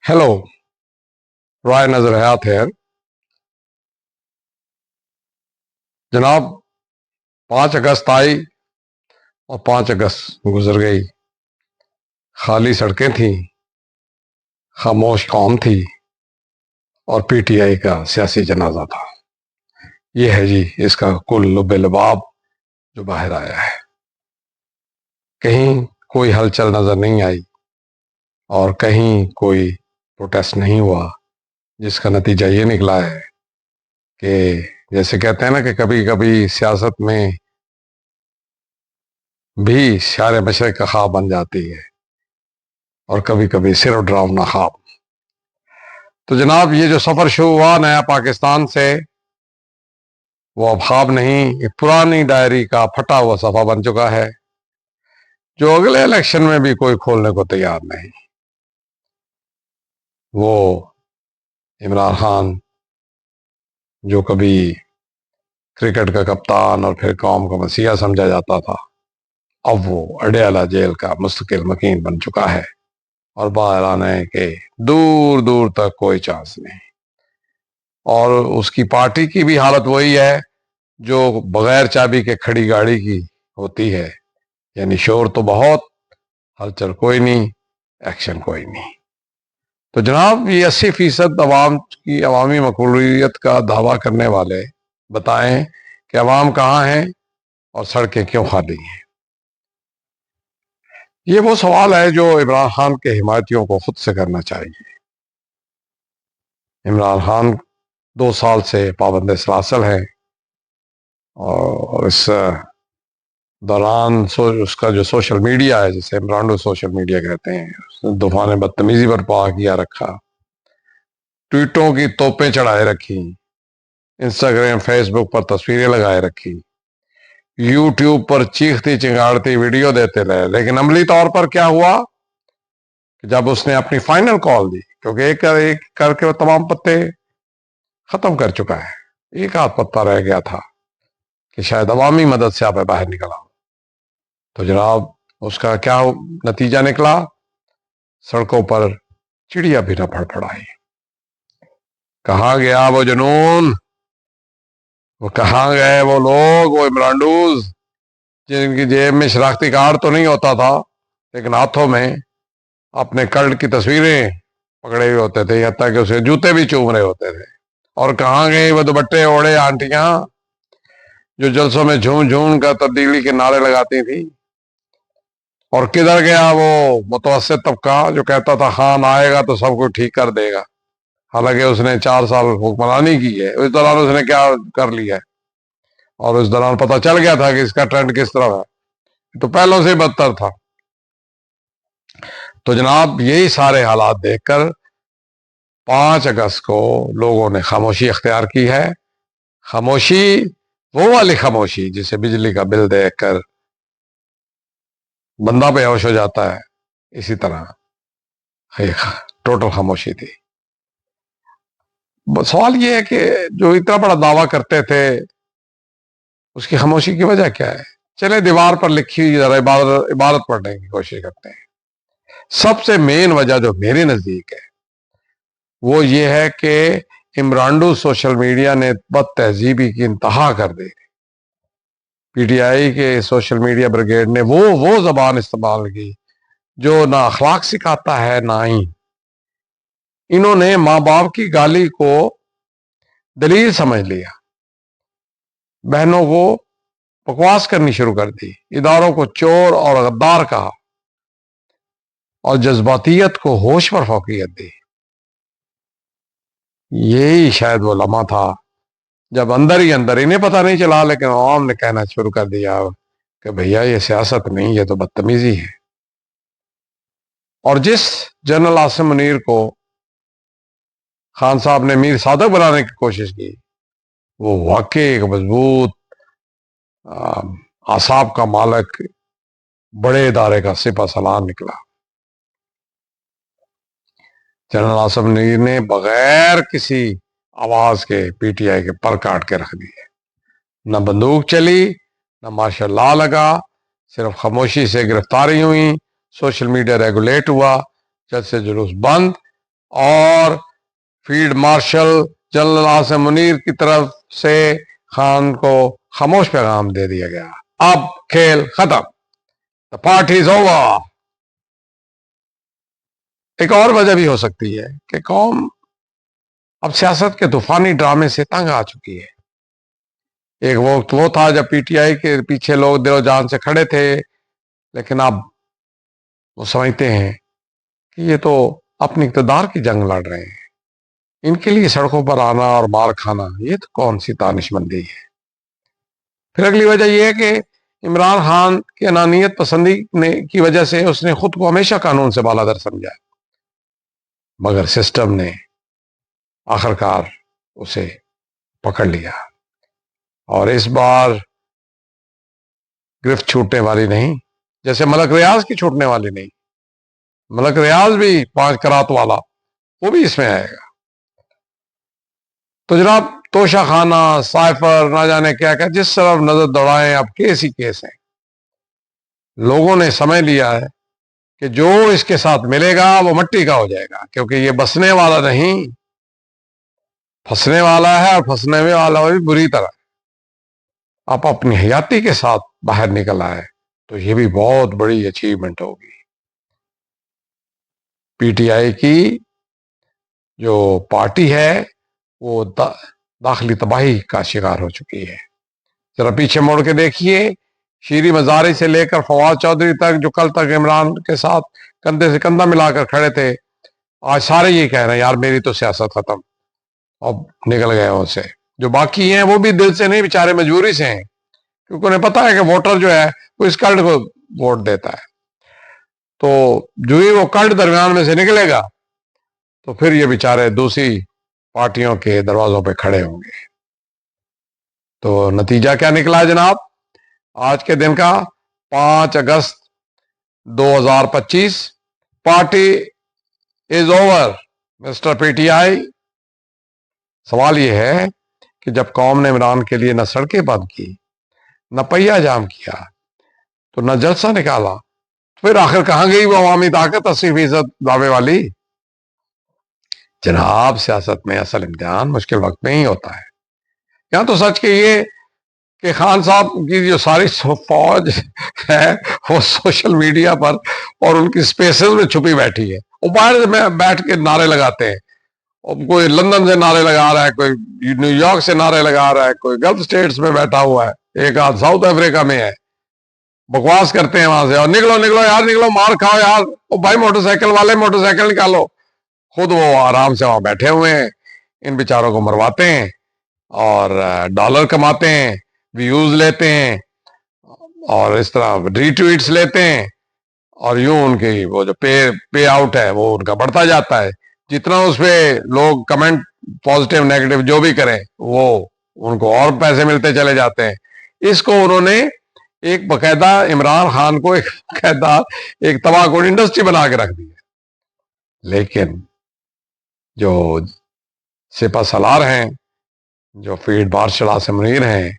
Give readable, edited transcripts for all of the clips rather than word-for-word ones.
Hello, رائے نظر حیات ہے جناب۔ 5 اگست آئی اور 5 اگست گزر گئی۔ خالی سڑکیں تھیں، خاموش قوم تھی، اور پی ٹی آئی کا سیاسی جنازہ تھا۔ یہ ہے جی اس کا کل لب لباب جو باہر آیا ہے۔ کہیں کوئی ہلچل نظر نہیں آئی اور کہیں کوئی پروٹیسٹ نہیں ہوا، جس کا نتیجہ یہ نکلا ہے کہ جیسے کہتے ہیں نا کہ کبھی کبھی سیاست میں بھی شار مشرق کا خواب بن جاتی ہے اور کبھی کبھی صرف ڈراؤنا خواب۔ تو جناب یہ جو سفر شروع ہوا نیا پاکستان سے، وہ اب خواب نہیں، ایک پرانی ڈائری کا پھٹا ہوا صفحہ بن چکا ہے، جو اگلے الیکشن میں بھی کوئی کھولنے کو تیار نہیں۔ وہ عمران خان جو کبھی کرکٹ کا کپتان اور پھر قوم کا مسیحا سمجھا جاتا تھا، اب وہ اڈیالہ جیل کا مستقل مکین بن چکا ہے اور باہر آنے کے دور دور تک کوئی چانس نہیں۔ اور اس کی پارٹی کی بھی حالت وہی ہے جو بغیر چابی کے کھڑی گاڑی کی ہوتی ہے، یعنی شور تو بہت، ہلچل کوئی نہیں، ایکشن کوئی نہیں۔ تو جناب یہ 80% عوام کی عوامی مقبولیت کا دعویٰ کرنے والے بتائیں کہ عوام کہاں ہیں اور سڑکیں کیوں خالی ہیں؟ یہ وہ سوال ہے جو عمران خان کے حمایتیوں کو خود سے کرنا چاہیے۔ عمران خان 2 سال سے پابند سلاسل ہیں، اور اس دوران اس کا جو سوشل میڈیا ہے، جسے عمرانڈو سوشل میڈیا کہتے ہیں، اس نے طوفان بدتمیزی برپا کیا رکھا، ٹویٹوں کی توپیں چڑھائے رکھی، انسٹاگرام فیس بک پر تصویریں لگائے رکھی، یوٹیوب پر چیختی چنگاڑتی ویڈیو دیتے رہے۔ لیکن عملی طور پر کیا ہوا کہ جب اس نے اپنی فائنل کال دی، کیونکہ ایک کر کے وہ تمام پتے ختم کر چکا ہے، ایک آدھ پتا رہ گیا تھا کہ شاید عوامی مدد سے آپ باہر نکل آؤ، تو جناب اس کا کیا نتیجہ نکلا؟ سڑکوں پر چڑیا بھی نہ پھڑ پڑائی۔ کہاں گیا وہ جنون؟ وہ کہاں گئے وہ لوگ، وہ عمرانڈوز جن کی جیب میں شناختی کارڈ تو نہیں ہوتا تھا، لیکن ہاتھوں میں اپنے کلٹ کی تصویریں پکڑے ہوئے ہوتے تھے، یہاں تک کہ اسے جوتے بھی چوم رہے ہوتے تھے؟ اور کہاں گئے وہ دوپٹے اوڑے آنٹیاں جو جلسوں میں جھوم جھوم کر تبدیلی کے نعرے لگاتی تھی؟ اور کدھر گیا وہ متوسط طبقہ جو کہتا تھا خان آئے گا تو سب کچھ ٹھیک کر دے گا؟ حالانکہ اس نے 4 سال حکمرانی کی ہے، اس دوران اس نے کیا کر لیا ہے، اور اس دوران پتہ چل گیا تھا کہ اس کا ٹرینڈ کس طرح ہے، تو پہلوں سے بدتر تھا۔ تو جناب یہی سارے حالات دیکھ کر 5 اگست کو لوگوں نے خاموشی اختیار کی ہے۔ خاموشی وہ والی خاموشی جسے بجلی کا بل دیکھ کر بندہ بے ہوش ہو جاتا ہے، اسی طرح ٹوٹل خاموشی تھی۔ سوال یہ ہے کہ جو اتنا بڑا دعویٰ کرتے تھے اس کی خاموشی کی وجہ کیا ہے؟ چلے دیوار پر لکھی ہوئی ذرا عبارت پڑھنے کی کوشش کرتے ہیں۔ سب سے مین وجہ جو میرے نزدیک ہے وہ یہ ہے کہ عمرانڈو سوشل میڈیا نے بد تہذیبی کی انتہا کر دی۔ پی ٹی آئی کے سوشل میڈیا بریگیڈ نے وہ زبان استعمال کی جو نہ اخلاق سکھاتا ہے نہ ہی۔ انہوں نے ماں باپ کی گالی کو دلیل سمجھ لیا، بہنوں کو بکواس کرنی شروع کر دی، اداروں کو چور اور غدار کہا، اور جذباتیت کو ہوش پر فوقیت دی۔ یہی شاید وہ لمحہ تھا جب اندر ہی اندر، انہیں پتہ نہیں چلا لیکن عوام نے کہنا شروع کر دیا کہ بھیا یہ سیاست نہیں، یہ تو بدتمیزی ہے۔ اور جس جنرل عاصم منیر کو خان صاحب نے میر صادق بنانے کی کوشش کی، وہ واقعی ایک مضبوط اعصاب کا مالک، بڑے ادارے کا سپہ سالار نکلا۔ جنرل عاصم منیر نے بغیر کسی آواز کے پی ٹی آئی کے پر کاٹ کے رکھ دیے، نہ بندوق چلی، نہ مارشل لا لگا، صرف خاموشی سے گرفتاری ہوئی، سوشل میڈیا ریگولیٹ ہوا، جلسے جلوس بند، اور field marshal general Asim Munir کی طرف سے خان کو خاموش پیغام دے دیا گیا، اب کھیل ختم، the party is over۔ ایک اور وجہ بھی ہو سکتی ہے کہ قوم اب سیاست کے طوفانی ڈرامے سے تنگ آ چکی ہے۔ ایک وقت وہ تھا جب پی ٹی آئی کے پیچھے لوگ دل و جان سے کھڑے تھے، لیکن اب وہ سمجھتے ہیں کہ یہ تو اپنی اقتدار کی جنگ لڑ رہے ہیں، ان کے لیے سڑکوں پر آنا اور مار کھانا یہ تو کون سی دانش مندی ہے۔ پھر اگلی وجہ یہ ہے کہ عمران خان کی انانیت پسندی کی وجہ سے اس نے خود کو ہمیشہ قانون سے بالادر سمجھا، مگر سسٹم نے آخرکار اسے پکڑ لیا، اور اس بار گرفت چھوٹنے والی نہیں، جیسے ملک ریاض کی چھوٹنے والی نہیں۔ ملک ریاض بھی 5 کرات والا، وہ بھی اس میں آئے گا۔ تو جناب توشہ خانہ، سائفر، نہ جانے کیا کیا، جس طرف نظر دوڑائیں اب کیس ہی کیس ہیں۔ لوگوں نے سمجھ لیا ہے کہ جو اس کے ساتھ ملے گا وہ مٹی کا ہو جائے گا، کیونکہ یہ بسنے والا نہیں، پھنسنے والا ہے، اور پھنسنے میں والا بھی بری طرح۔ آپ اپنی حیاتی کے ساتھ باہر نکل آئے تو یہ بھی بہت بڑی اچیومنٹ ہوگی۔ پی ٹی آئی کی جو پارٹی ہے وہ داخلی تباہی کا شکار ہو چکی ہے۔ ذرا پیچھے مڑ کے دیکھیے، شیری مزاری سے لے کر فواد چودھری تک، جو کل تک عمران کے ساتھ کندھے سے کندھا ملا کر کھڑے تھے، آج سارے یہ کہہ رہے ہیں یار میری تو سیاست ختم، اب نکل گئے ان سے۔ جو باقی ہیں وہ بھی دل سے نہیں، بیچارے مجبوری سے ہیں، کیونکہ انہیں پتا ہے کہ ووٹر جو ہے وہ اس کلٹ کو ووٹ دیتا ہے۔ تو جو ہی وہ کلٹ درمیان میں سے نکلے گا تو پھر یہ بیچارے دوسری پارٹیوں کے دروازوں پہ کھڑے ہوں گے۔ تو نتیجہ کیا نکلا جناب آج کے دن کا؟ 5 اگست 2025، party is over mister P T I. سوال یہ ہے کہ جب قوم نے عمران کے لیے نہ سڑکیں بند کی، نہ پہیا جام کیا، تو نہ جلسہ نکالا، پھر آخر کہاں گئی وہ عوامی طاقت 80% دعوے والی؟ جناب سیاست میں اصل امتحان مشکل وقت میں ہی ہوتا ہے۔ یہاں تو سچ یہ کہ خان صاحب کی جو ساری فوج ہے وہ سوشل میڈیا پر اور ان کی سپیسز میں چھپی بیٹھی ہے، وہ باہر میں بیٹھ کے نعرے لگاتے ہیں، کوئی لندن سے نعرے لگا رہا ہے، کوئی نیو یارک سے نعرے لگا رہا ہے، کوئی گلف سٹیٹس میں بیٹھا ہوا ہے، ایک آدھ ساؤتھ افریقہ میں ہے، بکواس کرتے ہیں وہاں سے، اور نکلو نکلو یار نکلو، مار کھاؤ یار، وہ بھائی موٹر سائیکل والے موٹر سائیکل نکالو، خود وہ آرام سے وہاں بیٹھے ہوئے ہیں، ان بیچاروں کو مرواتے ہیں اور ڈالر کماتے ہیں، ویوز لیتے ہیں، اور اس طرح ری ٹویٹس لیتے ہیں، اور یوں ان کی وہ جو پے آؤٹ ہے وہ ان کا بڑھتا جاتا ہے۔ جتنا اس پہ لوگ کمنٹ پازیٹیو نیگیٹو جو بھی کریں وہ ان کو اور پیسے ملتے چلے جاتے ہیں۔ اس کو انہوں نے ایک باقاعدہ عمران خان کو ایک باقاعدہ ایک تباہ کن انڈسٹری بنا کے رکھ دی ہے۔ لیکن جو سپہ سالار ہیں، جو فیلڈ مارشل عاصم منیر ہیں،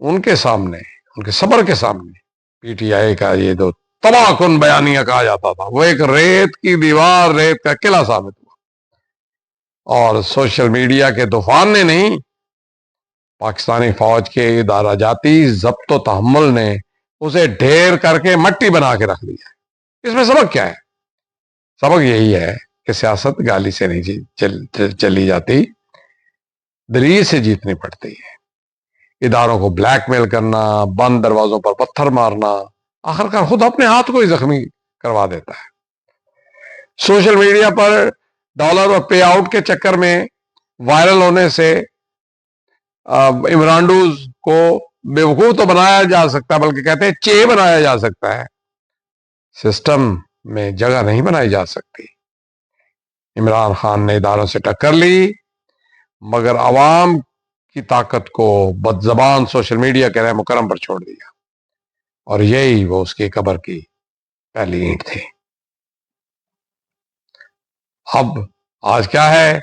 ان کے سامنے، ان کے صبر کے سامنے پی ٹی آئی کا یہ جو تباہ کن بیانیہ کہا جاتا تھا وہ ایک ریت کی دیوار، ریت کا قلعہ ثابت ہوا، اور سوشل میڈیا کے طوفان نے نہیں، پاکستانی فوج کے ادارہ جاتی ضبط و تحمل نے اسے ڈھیر کر کے مٹی بنا کے رکھ دیا۔ اس میں سبق کیا ہے؟ سبق یہی ہے کہ سیاست گالی سے نہیں چلی جاتی، دلیل سے جیتنی پڑتی ہے۔ اداروں کو بلیک میل کرنا، بند دروازوں پر پتھر مارنا، آخرکار خود اپنے ہاتھ کو ہی زخمی کروا دیتا ہے۔ سوشل میڈیا پر ڈالر اور پے آؤٹ کے چکر میں وائرل ہونے سے عمرانڈوز کو بیوقوف تو بنایا جا سکتا ہے، بلکہ کہتے ہیں چے بنایا جا سکتا ہے، سسٹم میں جگہ نہیں بنائی جا سکتی۔ عمران خان نے اداروں سے ٹکر لی، مگر عوام کی طاقت کو بد زبان سوشل میڈیا کے رحم و کرم پر چھوڑ دیا، اور یہی وہ اس کی قبر کی پہلی اینٹ تھی۔ اب آج کیا ہے؟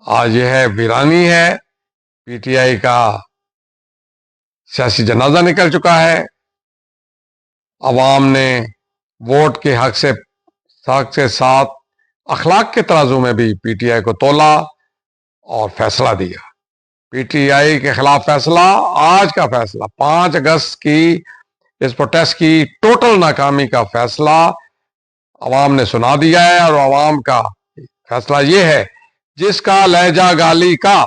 آج یہ ہے ویرانی ہے، پی ٹی آئی کا سیاسی جنازہ نکل چکا ہے، عوام نے ووٹ کے حق سے ساتھ اخلاق کے ترازو میں بھی پی ٹی آئی کو تولا اور فیصلہ دیا. پی ٹی آئی کے خلاف فیصلہ، آج کا فیصلہ 5 اگست کی اس پروٹیسٹ کی ٹوٹل ناکامی کا فیصلہ عوام نے سنا دیا ہے. اور عوام کا فیصلہ یہ ہے، جس کا لہجہ گالی کا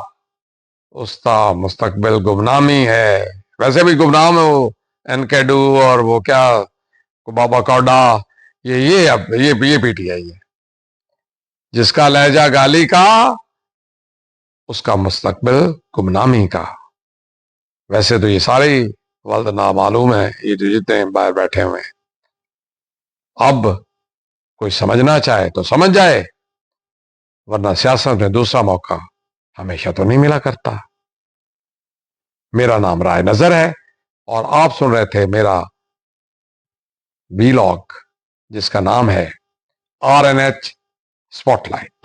اس کا مستقبل گمنامی ہے. ویسے بھی گمنام ہے وہ انکیڈو اور وہ کیا بابا کوڈا، یہ پی ٹی آئی ہے. جس کا لہجہ گالی کا اس کا مستقبل گمنامی کا. ویسے تو یہ سارے والد نامعلوم ہیں، یہ جو جتنے باہر بیٹھے ہوئے ہیں. اب کوئی سمجھنا چاہے تو سمجھ جائے، ورنہ سیاست میں دوسرا موقع ہمیشہ تو نہیں ملا کرتا. میرا نام رائے نظر ہے اور آپ سن رہے تھے میرا ویلاگ جس کا نام ہے RNH اسپاٹ لائٹ.